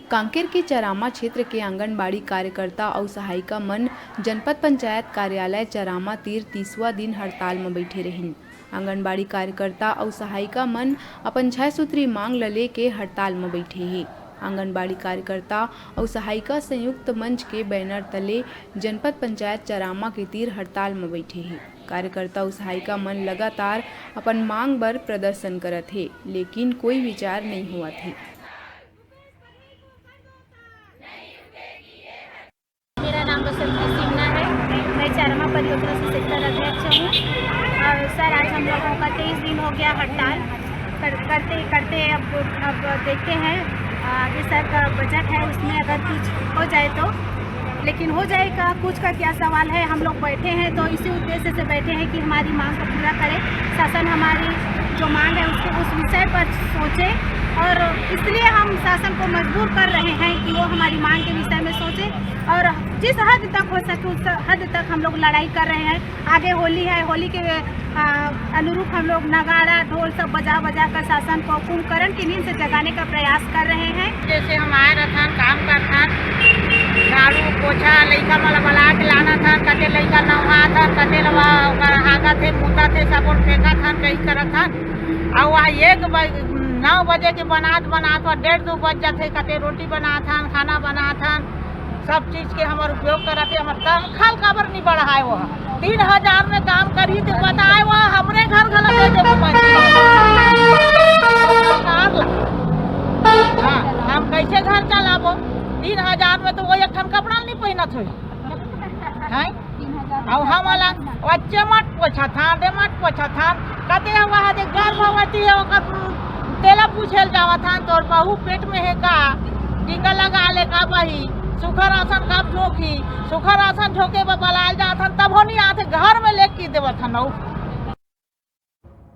कांकेर के चरामा क्षेत्र के आंगनबाड़ी कार्यकर्ता और सहायिका मन जनपद पंचायत कार्यालय चरामा तीर 30वां दिन हड़ताल में बैठे रहिन। आंगनबाड़ी कार्यकर्ता और सहायिका मन अपन 6 सूत्री मांग ल के हड़ताल में बैठे हैं। आंगनबाड़ी कार्यकर्ता और सहायिका संयुक्त मंच के बैनर तले जनपद पंचायत चरामा के तीर हड़ताल में बैठे हैं। कार्यकर्ता और सहायिका मन लगातार अपन मांग बर प्रदर्शन करत है, लेकिन कोई विचार नहीं हुआ थे। मेरा नाम बसंती सिन्हा है। मैं चरामा परियोजना से सेक्टर अध्यक्ष हूँ। और सर, आज हम लोगों का 23 दिन हो गया हड़ताल करते अब देखते हैं आगे सर का बजट है, उसमें अगर कुछ हो जाए तो, लेकिन हो जाएगा कुछ का क्या सवाल है। हम लोग बैठे हैं तो इसी उद्देश्य से बैठे हैं कि हमारी मांग को पूरा करे, शासन हमारी जो मांग है उसके उस विषय पर सोचे। और इसलिए हम शासन को मजबूर कर रहे हैं कि वो हमारी मांग के विषय में सोचे और जिस हद तक हो सके उस हद तक हम लोग लड़ाई कर रहे हैं। आगे होली है, होली के अनुरूप हम लोग नगाड़ा ढोल सब बजा कर शासन को कुंभकर्ण की नींद से जगाने का प्रयास कर रहे हैं। जैसे हम आए रहन काम करता, झाड़ू पोछा लइका मला बला के लाना था, कते लइका नहा था, कते लवा हागा थे मुता थे साबुन फेंका था, कई करत था। और वहाँ 9 बजे के बनात 1:30-2 बज जाते, कते रोटी बना था, खाना बना था, सब चीज के हमारे उपयोग करते। हमारे तनख्वाह काबर नहीं बढ़ाए, वो 3000 में काम करी तो बताए वो हमरे घर हाँ, हम कैसे घर चलाबो? 3000 में तो वो एक ठन कपड़ा नहीं पहनत हो। और हम अलग बच्चे मत पोछा था, दे मत पोछा था, कते वहाँ दे गर्भवती है तेला पूछल जावा था, तोर बहू पेट में है का, टीका लगा ले का बही, सुखर आसन कब झोंकी, सुखर आसन झोंके बलाल जाता तब हो नहीं आते घर में लेके देवा था।